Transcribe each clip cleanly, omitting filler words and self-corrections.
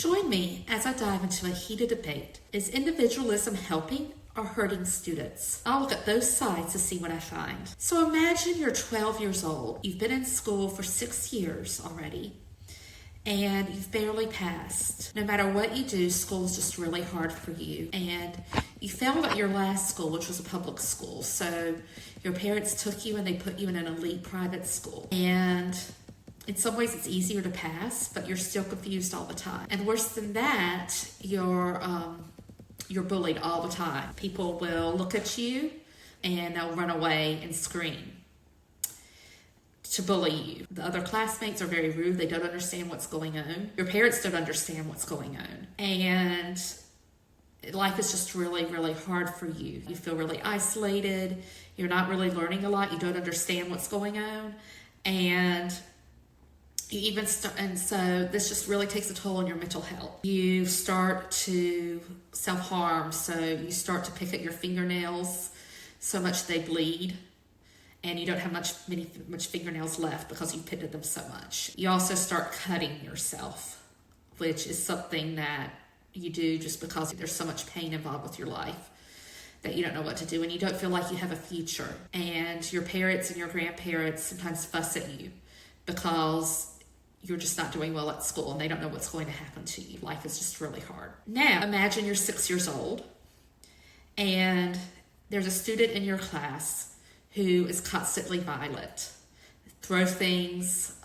Join me as I dive into a heated debate. Is individualism helping or hurting students? I'll look at both sides to see what I find. So imagine you're 12 years old. You've been in school for 6 years already, and you've barely passed. No matter what you do, school is just really hard for you. And you failed at your last school, which was a public school. So your parents took you and they put you in an elite private school. And in some ways it's easier to pass, but you're still confused all the time. And worse than that, you're bullied all the time. People will look at you and they'll run away and scream to bully you. The other classmates are very rude. They don't understand what's going on. Your parents don't understand what's going on. And life is just really, really hard for you. You feel really isolated. You're not really learning a lot. You don't understand what's going on. And so this just really takes a toll on your mental health. You start to self-harm. So you start to pick at your fingernails so much they bleed. And you don't have much fingernails left because you picked at them so much. You also start cutting yourself, which is something that you do just because there's so much pain involved with your life that you don't know what to do, and you don't feel like you have a future. And your parents and your grandparents sometimes fuss at you because you're just not doing well at school and they don't know what's going to happen to you. Life is just really hard. Now, imagine you're 6 years old and there's a student in your class who is constantly violent, throw things,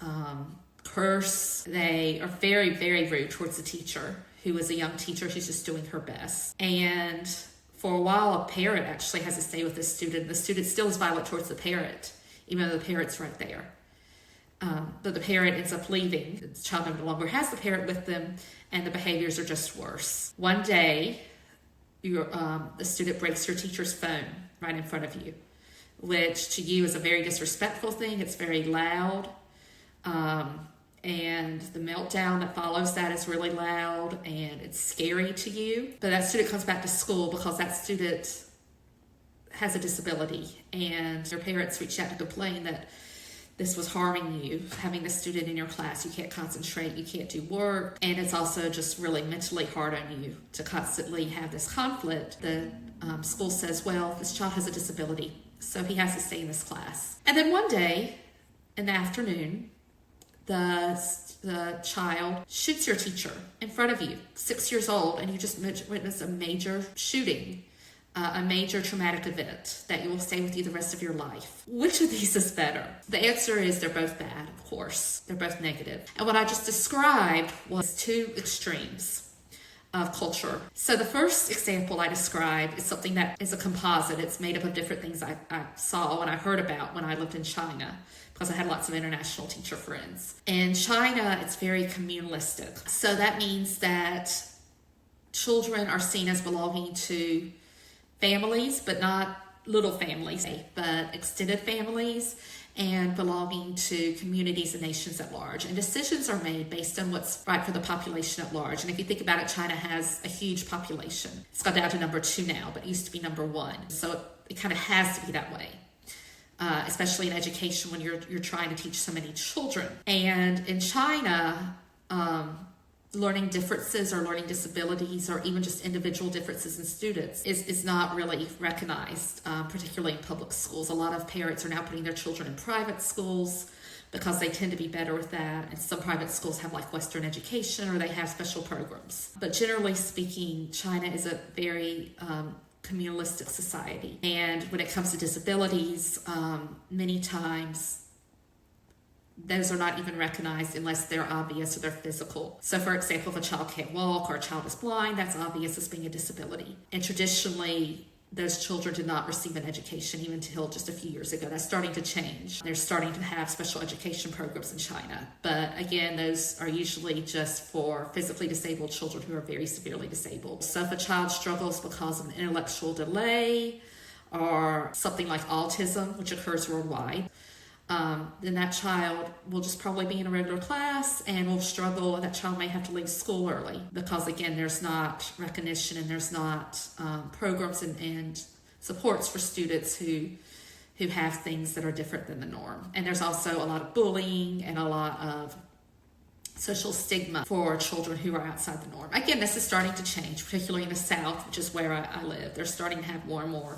curse. They are very, very rude towards the teacher, who is a young teacher who's just doing her best. And for a while, a parent actually has to stay with the student. The student still is violent towards the parent, even though the parent's right there. But the parent ends up leaving. The child no longer has the parent with them, and the behaviors are just worse. One day, the student breaks your teacher's phone right in front of you, which to you is a very disrespectful thing. It's very loud. And the meltdown that follows that is really loud and it's scary to you. But that student comes back to school because that student has a disability, and your parents reach out to complain that this was harming you, having the student in your class. You can't concentrate, you can't do work, and it's also just really mentally hard on you to constantly have this conflict. The school says, well, this child has a disability, so he has to stay in this class. And then one day in the afternoon, the child shoots your teacher in front of you, 6 years old, and you just witnessed a major shooting, a major traumatic event that you will stay with you the rest of your life. Which of these is better? The answer is they're both bad, of course. They're both negative. And what I just described was two extremes of culture. So the first example I described is something that is a composite. It's made up of different things I saw and I heard about when I lived in China, because I had lots of international teacher friends. In China, it's very communalistic. So that means that children are seen as belonging to families, but not little families, but extended families, and belonging to communities and nations at large. And decisions are made based on what's right for the population at large. And if you think about it, China has a huge population. It's got down to number 2 now, but it used to be number 1. So it kind of has to be that way. Especially in education when you're trying to teach so many children. And in China, learning differences or learning disabilities or even just individual differences in students is not really recognized, particularly in public schools. A lot of parents are now putting their children in private schools because they tend to be better with that. And some private schools have like Western education or they have special programs. But generally speaking, China is a very communalistic society. And when it comes to disabilities, many times those are not even recognized unless they're obvious or they're physical. So for example, if a child can't walk or a child is blind, that's obvious as being a disability. And traditionally, those children did not receive an education even until just a few years ago. That's starting to change. They're starting to have special education programs in China. But again, those are usually just for physically disabled children who are very severely disabled. So if a child struggles because of an intellectual delay or something like autism, which occurs worldwide, then that child will just probably be in a regular class and will struggle, and that child may have to leave school early because, again, there's not recognition and there's not programs and supports for students who have things that are different than the norm. And there's also a lot of bullying and a lot of social stigma for children who are outside the norm. Again, this is starting to change, particularly in the South, which is where I live. They're starting to have more and more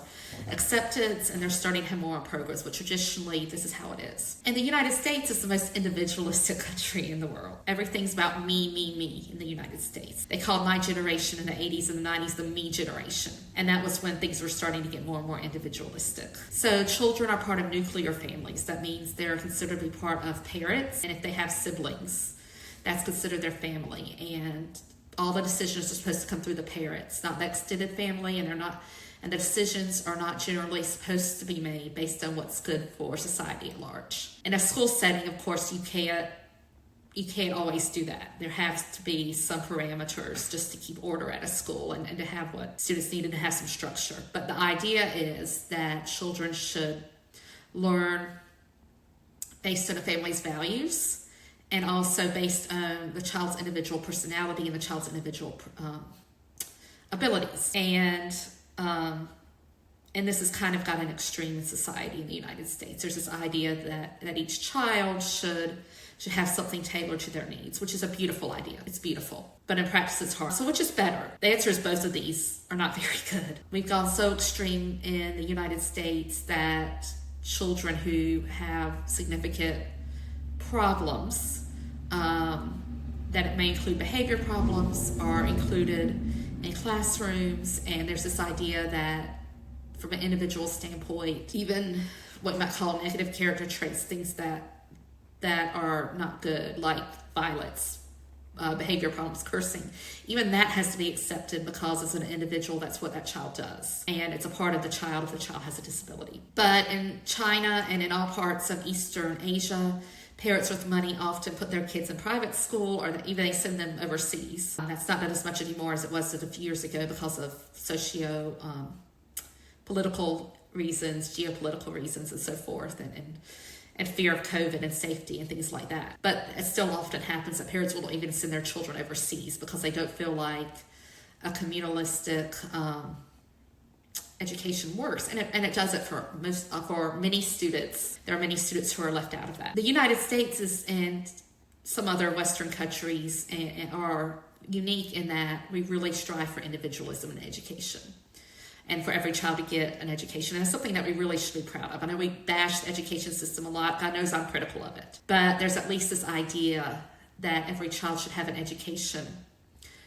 acceptance, and they're starting to have more progress, but traditionally, this is how it is. And the United States is the most individualistic country in the world. Everything's about me, me, me in the United States. They called my generation in the 80s and the 90s the me generation, and that was when things were starting to get more and more individualistic. So children are part of nuclear families. That means they're considered to be part of parents, and if they have siblings, that's considered their family, and all the decisions are supposed to come through the parents, not the extended family, and the decisions are not generally supposed to be made based on what's good for society at large. In a school setting, of course, you can't always do that. There has to be some parameters just to keep order at a school and to have what students need and to have some structure. But the idea is that children should learn based on a family's values, and also based on the child's individual personality and the child's individual abilities. And this has kind of got an extreme in society in the United States. There's this idea that each child should have something tailored to their needs, which is a beautiful idea. It's beautiful. But in practice, it's hard. So which is better? The answer is both of these are not very good. We've gone so extreme in the United States that children who have significant problems, that it may include behavior problems, are included in classrooms, and there's this idea that from an individual standpoint, even what you might call negative character traits, things that are not good, like violence, behavior problems, cursing, even that has to be accepted because as an individual, that's what that child does. And it's a part of the child if the child has a disability. But in China and in all parts of Eastern Asia, parents with money often put their kids in private school, or even they send them overseas. That's not done as much anymore as it was a few years ago because of political reasons, geopolitical reasons, and so forth, and fear of COVID and safety and things like that. But it still often happens that parents will even send their children overseas because they don't feel like a communalistic education works, and it does it for many students. There are many students who are left out of that. The United States and some other Western countries are unique in that we really strive for individualism in education, and for every child to get an education. And it's something that we really should be proud of. I know we bash the education system a lot. God knows I'm critical of it, but there's at least this idea that every child should have an education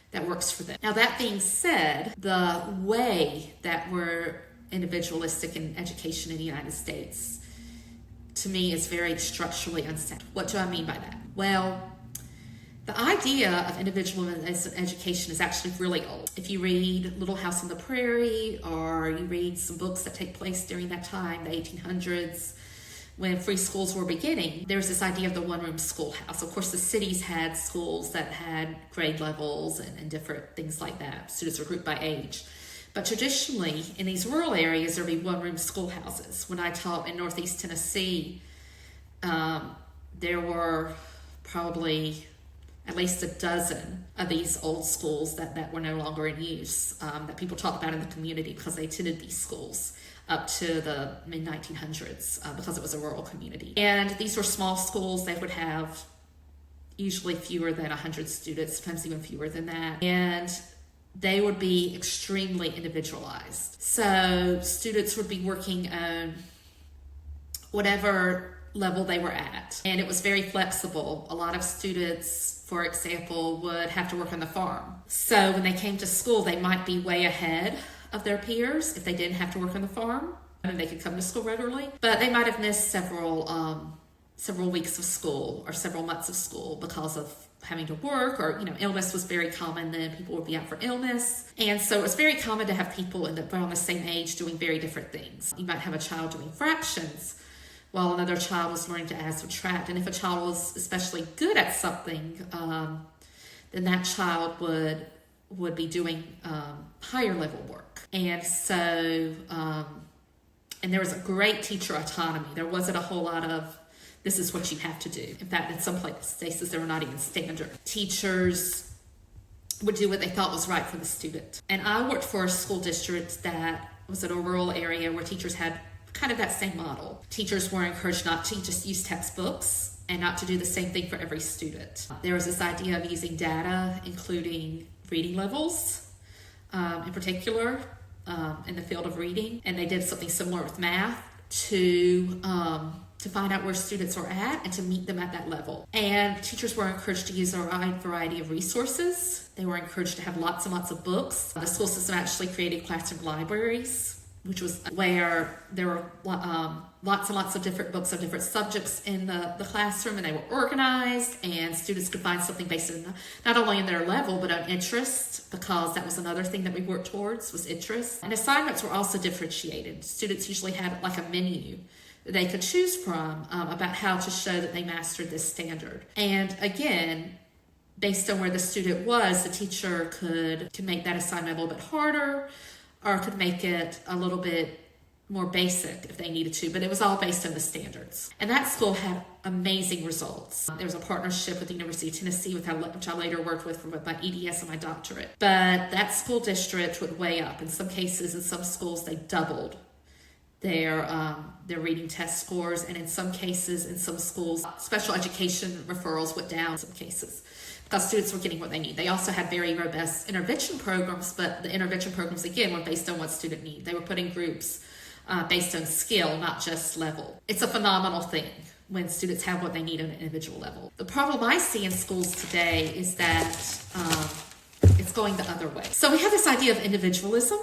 that works for them. Now, that being said, the way that we're individualistic in education in the United States, to me, is very structurally unsound. What do I mean by that? Well, the idea of individualism in education is actually really old. If you read Little House on the Prairie, or you read some books that take place during that time, the 1800s, when free schools were beginning, there was this idea of the one-room schoolhouse. Of course, the cities had schools that had grade levels and different things like that. Students were grouped by age. But traditionally, in these rural areas, there would be one-room schoolhouses. When I taught in Northeast Tennessee, there were probably at least a dozen of these old schools that were no longer in use, that people talked about in the community because they attended these schools up to the mid-1900s because it was a rural community. And these were small schools. They would have usually fewer than 100 students, sometimes even fewer than that. And they would be extremely individualized. So students would be working on whatever level they were at. And it was very flexible. A lot of students, for example, would have to work on the farm. So when they came to school, they might be way ahead of their peers if they didn't have to work on the farm, and they could come to school regularly. But they might have missed several weeks of school or several months of school because of having to work, or illness was very common then. People would be out for illness, and so it was very common to have people around the same age doing very different things. You might have a child doing fractions while another child was learning to add, subtract, and if a child was especially good at something, then that child would be doing higher level work. And so, and there was a great teacher autonomy. There wasn't a whole lot of, this is what you have to do. In fact, in some places, there were not even standard. Teachers would do what they thought was right for the student. And I worked for a school district that was in a rural area where teachers had kind of that same model. Teachers were encouraged not to just use textbooks and not to do the same thing for every student. There was this idea of using data, including reading levels, in particular, in the field of reading. And they did something similar with math to find out where students are at and to meet them at that level. And teachers were encouraged to use a wide variety of resources. They were encouraged to have lots and lots of books. The school system actually created classroom libraries, which was where there were lots and lots of different books of different subjects in the classroom, and they were organized, and students could find something based on not only in their level, but on interest, because that was another thing that we worked towards, was interest. And assignments were also differentiated. Students usually had like a menu that they could choose from about how to show that they mastered this standard. And again, based on where the student was, the teacher could make that assignment a little bit harder, or could make it a little bit more basic if they needed to, but it was all based on the standards. And that school had amazing results. There was a partnership with the University of Tennessee, which I later worked with for my EDS and my doctorate. But that school district went way up. In some cases, in some schools, they doubled their reading test scores, and in some cases, in some schools, special education referrals went down in some cases, because students were getting what they need. They also had very robust intervention programs, but the intervention programs, again, were based on what student need. They were putting groups based on skill, not just level. It's a phenomenal thing when students have what they need on an individual level. The problem I see in schools today is that it's going the other way. So we have this idea of individualism,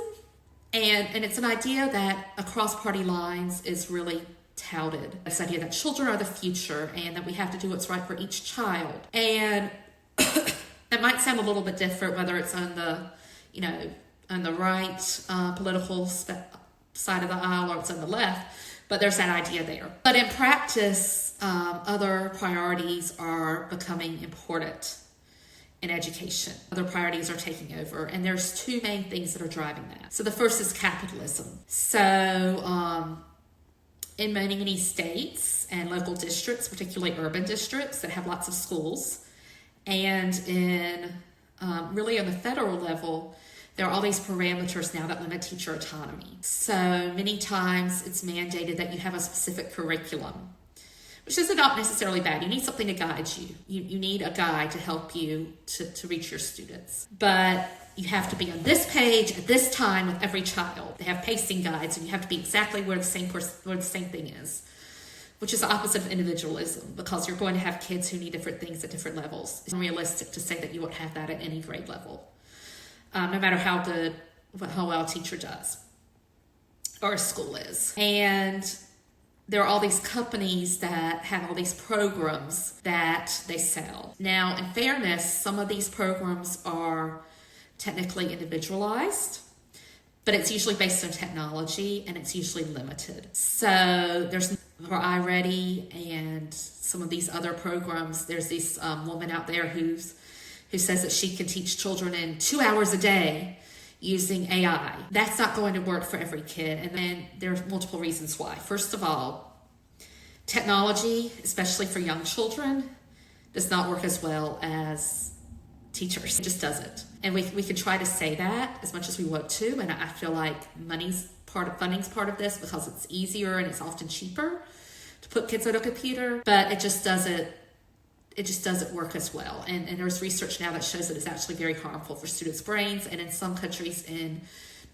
and it's an idea that across party lines is really touted. This idea that children are the future and that we have to do what's right for each child. And it might sound a little bit different, whether it's on the right political side of the aisle or it's on the left, but there's that idea there. But in practice, other priorities are becoming important in education. Other priorities are taking over, and there's two main things that are driving that. So the first is capitalism. So in many states and local districts, particularly urban districts that have lots of schools, and in really on the federal level, there are all these parameters now that limit teacher autonomy. So many times it's mandated that you have a specific curriculum, which is not necessarily bad. You need something to guide you. You need a guide to help you to reach your students. But you have to be on this page at this time with every child. They have pacing guides, and you have to be exactly where the same thing is, which is the opposite of individualism, because you're going to have kids who need different things at different levels. It's unrealistic to say that you won't have that at any grade level, no matter how well a teacher does or a school is. And there are all these companies that have all these programs that they sell. Now, in fairness, some of these programs are technically individualized, but it's usually based on technology, and it's usually limited. So there's for iReady and some of these other programs, there's this woman out there who says that she can teach children in 2 hours a day using AI. That's not going to work for every kid, and then there's multiple reasons why. First of all, technology, especially for young children, does not work as well as teachers. It just doesn't. And we can try to say that as much as we want to, and I feel like funding's part of this, because it's easier and it's often cheaper to put kids on a computer, but it just doesn't work as well. And there's research now that shows that it's actually very harmful for students' brains, and in some countries in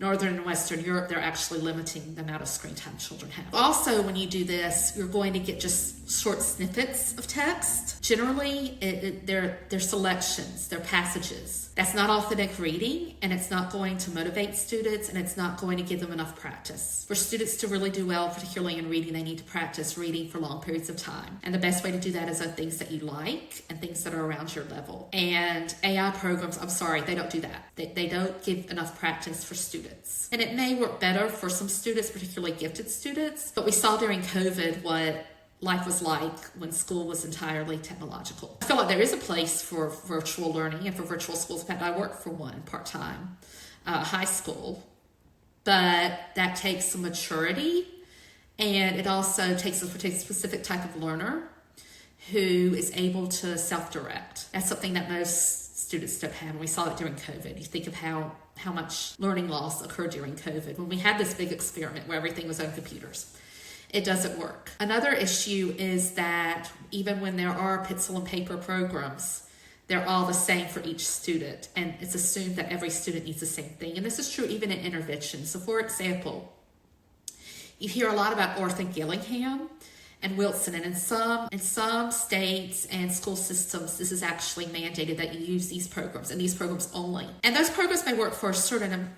Northern and Western Europe, they're actually limiting the amount of screen time children have. Also, when you do this, you're going to get just short snippets of text. Generally, they're selections, they're passages. That's not authentic reading, and it's not going to motivate students, and it's not going to give them enough practice. For students to really do well, particularly in reading, they need to practice reading for long periods of time. And the best way to do that is on things that you like and things that are around your level. And AI programs, I'm sorry, they don't do that. They don't give enough practice for students. And it may work better for some students, particularly gifted students, but we saw during COVID what life was like when school was entirely technological. I feel like there is a place for virtual learning and for virtual schools. In fact, I work for one part-time, high school, but that takes some maturity, and it also takes a specific type of learner who is able to self-direct. That's something that most students don't have, and we saw it during COVID. You think of how much learning loss occurred during COVID when we had this big experiment where everything was on computers. It doesn't work. Another issue is that even when there are pencil and paper programs, they're all the same for each student, and it's assumed that every student needs the same thing. And this is true even in intervention. So for example, you hear a lot about Ortho Gillingham and Wilson, and in some states and school systems, this is actually mandated that you use these programs and these programs only. And those programs may work for a certain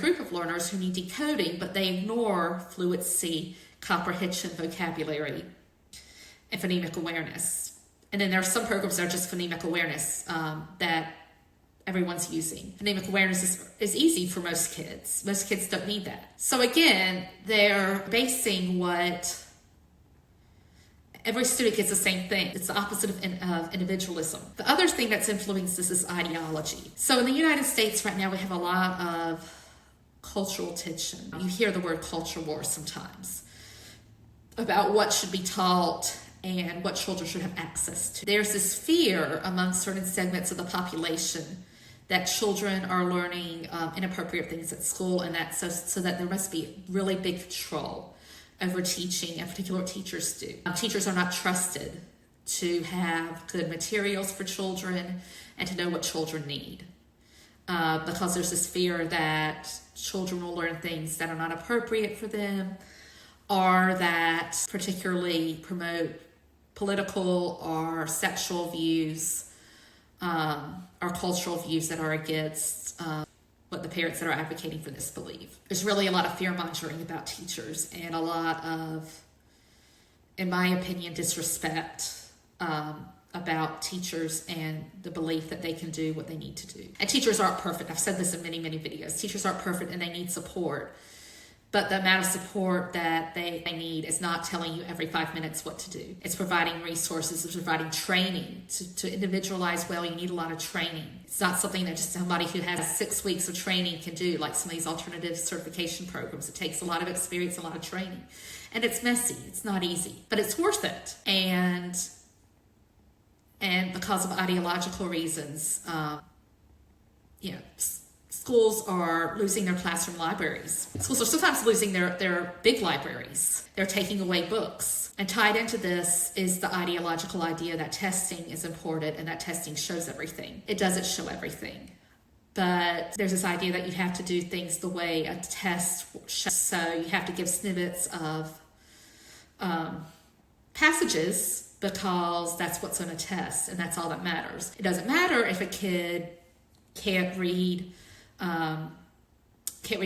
group of learners who need decoding, but they ignore fluency, comprehension, vocabulary, and phonemic awareness. And then there are some programs that are just phonemic awareness that everyone's using. Phonemic awareness is easy for most kids. Most kids don't need that. So again, they're basing what every student gets the same thing. It's the opposite of individualism. The other thing that's influenced this is ideology. So in the United States right now, we have a lot of cultural tension. You hear the word culture war sometimes about what should be taught and what children should have access to. There's this fear among certain segments of the population that children are learning inappropriate things at school, and that so that there must be really big control over teaching, and particularly what teachers do. Teachers are not trusted to have good materials for children and to know what children need, because there's this fear that children will learn things that are not appropriate for them, or that particularly promote political or sexual views, or cultural views that are against what the parents that are advocating for this believe. There's really a lot of fear-mongering about teachers, and a lot of, in my opinion, disrespect about teachers and the belief that they can do what they need to do. And teachers aren't perfect. I've said this in many, many videos. Teachers aren't perfect and they need support. But the amount of support that they need is not telling you every 5 minutes what to do. It's providing resources, it's providing training. To individualize well, you need a lot of training. It's not something that just somebody who has 6 weeks of training can do, like some of these alternative certification programs. It takes a lot of experience, a lot of training. And it's messy, it's not easy, but it's worth it. And because of ideological reasons, schools are losing their classroom libraries. Schools are sometimes losing their big libraries. They're taking away books. And tied into this is the ideological idea that testing is important and that testing shows everything. It doesn't show everything. But there's this idea that you have to do things the way a test shows. So you have to give snippets of passages because that's what's on a test and that's all that matters. It doesn't matter if a kid can't read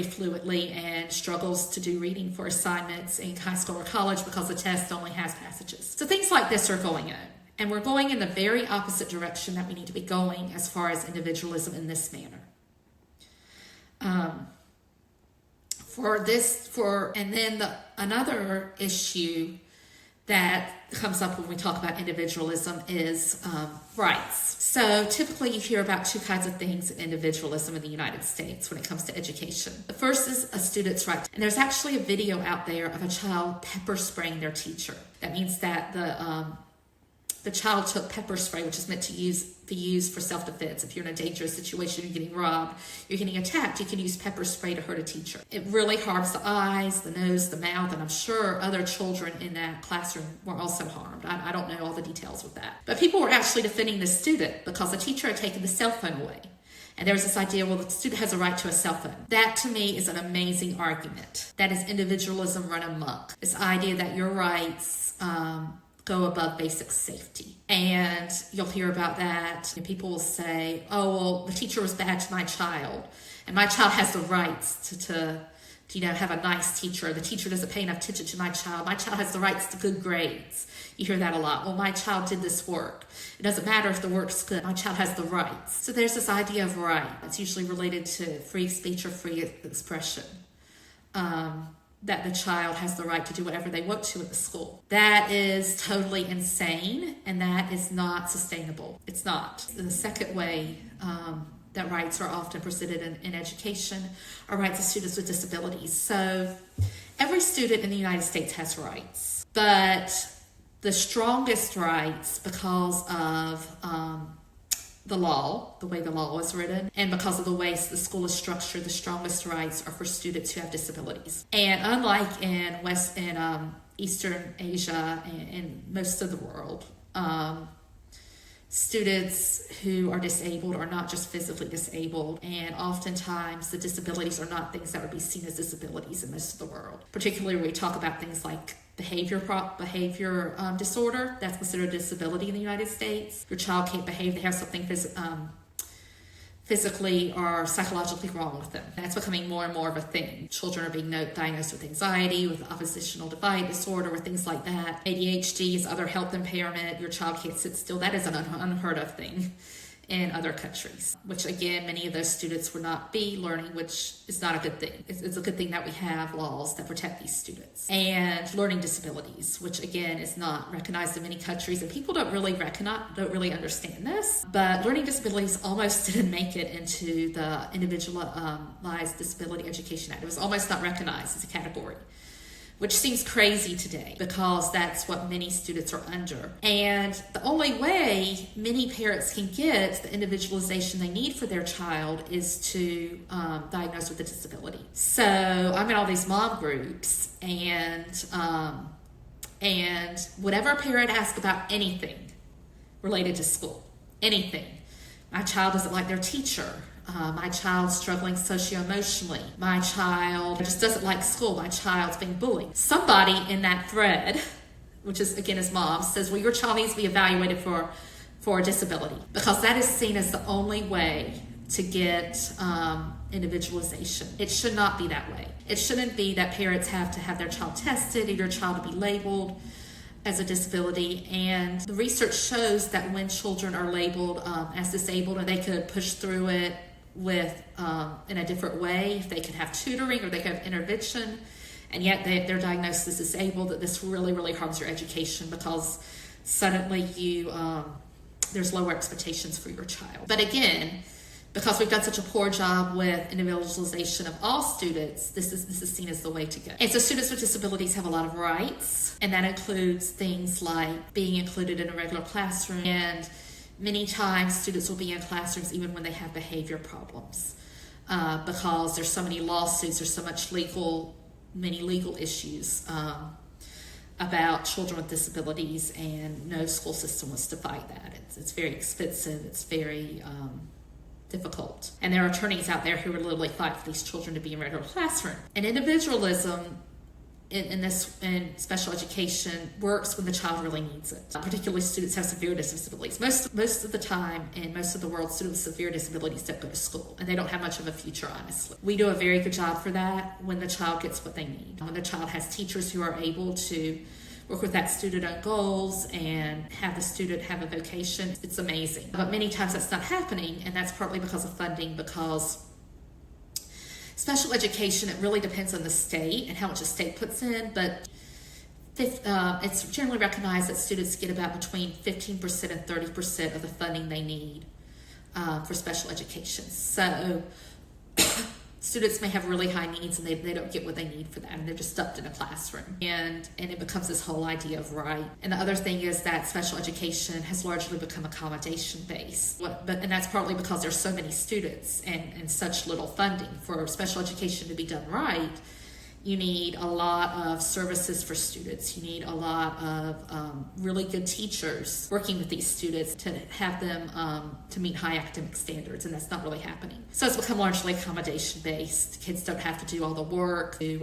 fluently and struggles to do reading for assignments in high school or college because the test only has passages. So things like this are going on. And we're going in the very opposite direction that we need to be going as far as individualism in this manner. Another issue that comes up when we talk about individualism is rights. So typically you hear about two kinds of things in individualism in the United States when it comes to education. The first is a student's right. And there's actually a video out there of a child pepper spraying their teacher. That means that the child took pepper spray, which is meant to be used for self-defense. If you're in a dangerous situation, you're getting robbed, you're getting attacked, you can use pepper spray to hurt a teacher. It really harms the eyes, the nose, the mouth, and I'm sure other children in that classroom were also harmed. I don't know all the details with that. But people were actually defending the student because the teacher had taken the cell phone away. And there was this idea, well, the student has a right to a cell phone. That, to me, is an amazing argument. That is individualism run amok. This idea that your rights go above basic safety. And you'll hear about that. And people will say, oh, well, the teacher was bad to my child. And my child has the rights to have a nice teacher. The teacher doesn't pay enough attention to my child. My child has the rights to good grades. You hear that a lot. Well, my child did this work. It doesn't matter if the work's good. My child has the rights. So there's this idea of right. It's usually related to free speech or free expression. That the child has the right to do whatever they want to at the school. That is totally insane, and that is not sustainable. It's not. The second way that rights are often presented in education are rights of students with disabilities. So every student in the United States has rights, but the strongest rights, because of the law, the way the law is written, and because of the way the school is structured, the strongest rights are for students who have disabilities. And unlike in Eastern Asia and most of the world. Students who are disabled are not just physically disabled, and oftentimes the disabilities are not things that would be seen as disabilities in most of the world. Particularly when we talk about things like behavior disorder, that's considered a disability in the United States. Your child can't behave, they have something physically or psychologically wrong with them. That's becoming more and more of a thing. Children are being diagnosed with anxiety, with oppositional defiant disorder, with things like that. ADHD is other health impairment. Your child can't sit still. That is an unheard of thing in other countries, which again, many of those students would not be learning, which is not a good thing. It's a good thing that we have laws that protect these students. And learning disabilities, which again is not recognized in many countries, and people don't really understand this, but learning disabilities almost didn't make it into the Individualized Disability Education Act. It was almost not recognized as a category, which seems crazy today because that's what many students are under. And the only way many parents can get the individualization they need for their child is to diagnose with a disability. So I'm in all these mom groups, and whatever a parent asks about anything related to school, anything. My child doesn't like their teacher. My child's struggling socio-emotionally. My child just doesn't like school. My child's being bullied. Somebody in that thread, which is again his mom, says, well, your child needs to be evaluated for a disability, because that is seen as the only way to get individualization. It should not be that way. It shouldn't be that parents have to have their child tested or your child to be labeled as a disability. And the research shows that when children are labeled as disabled, and they could push through it with in a different way, if they could have tutoring or they could have intervention, and yet they're diagnosed as disabled, that this really harms your education, because suddenly there's lower expectations for your child. But again, because we've done such a poor job with individualization of all students, this is seen as the way to go. And so students with disabilities have a lot of rights, and that includes things like being included in a regular classroom. And many times students will be in classrooms even when they have behavior problems, because there's so many lawsuits, there's so much many legal issues about children with disabilities, and no school system wants to fight that. It's very expensive, it's very difficult. And there are attorneys out there who would literally fight for these children to be in regular classroom. And individualism in special education works when the child really needs it. Particularly students have severe disabilities. Most of the time, in most of the world, students with severe disabilities don't go to school, and they don't have much of a future, honestly. We do a very good job for that when the child gets what they need. When the child has teachers who are able to work with that student on goals and have the student have a vocation, it's amazing. But many times that's not happening, and that's partly because of funding, because special education, it really depends on the state and how much the state puts in, but it's generally recognized that students get about between 15% and 30% of the funding they need for special education. So students may have really high needs, and they don't get what they need for that, and they're just stuffed in a classroom. And it becomes this whole idea of right. And the other thing is that special education has largely become accommodation-based. And that's partly because there's so many students and such little funding. For special education to be done right, you need a lot of services for students. You need a lot of really good teachers working with these students to have them to meet high academic standards, and that's not really happening. So it's become largely accommodation-based. Kids don't have to do all the work. They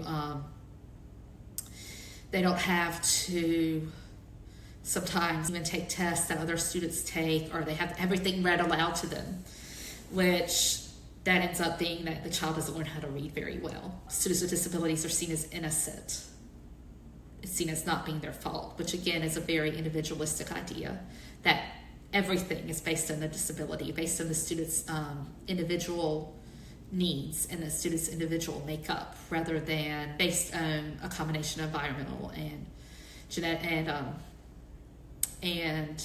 don't have to sometimes even take tests that other students take, or they have everything read aloud to them, which that ends up being that the child doesn't learn how to read very well. Students with disabilities are seen as innocent. It's seen as not being their fault, which again is a very individualistic idea, that everything is based on the disability, based on the student's individual needs and the student's individual makeup, rather than based on a combination of environmental and genetic and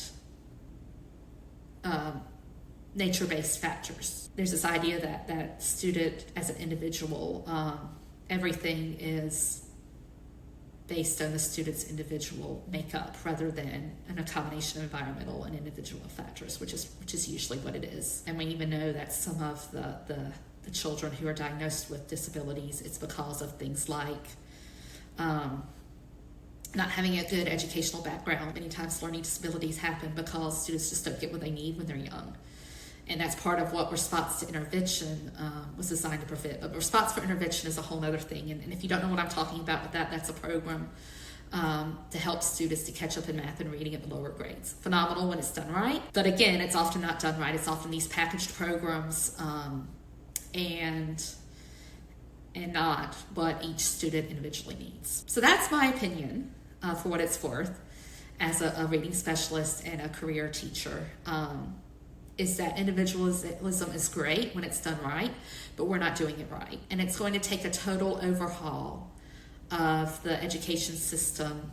nature-based factors. There's this idea that student as an individual, everything is based on the student's individual makeup rather than an combination of environmental and individual factors, which is usually what it is. And we even know that some of the children who are diagnosed with disabilities, it's because of things like not having a good educational background. Many times learning disabilities happen because students just don't get what they need when they're young. And that's part of what response to intervention was designed to prevent. But response for intervention is a whole other thing. And if you don't know what I'm talking about with that, that's a program to help students to catch up in math and reading at the lower grades. Phenomenal when it's done right. But again, it's often not done right. It's often these packaged programs and not what each student individually needs. So that's my opinion for what it's worth as a reading specialist and a career teacher. Is that individualism is great when it's done right, but we're not doing it right. And it's going to take a total overhaul of the education system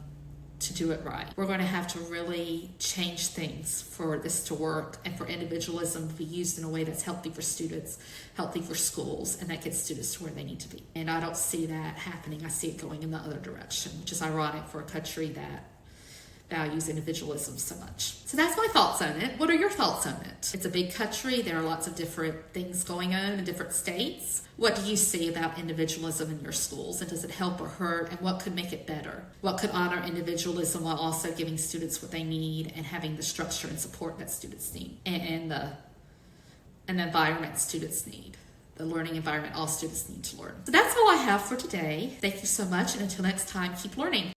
to do it right. We're going to have to really change things for this to work and for individualism to be used in a way that's healthy for students, healthy for schools, and that gets students to where they need to be. And I don't see that happening. I see it going in the other direction, which is ironic for a country that values individualism so much. So that's my thoughts on it. What are your thoughts on it? It's a big country. There are lots of different things going on in different states. What do you see about individualism in your schools, and does it help or hurt, and what could make it better? What could honor individualism while also giving students what they need and having the structure and support that students need, and the environment students need, the learning environment all students need to learn? So that's all I have for today. Thank you so much, and until next time, keep learning.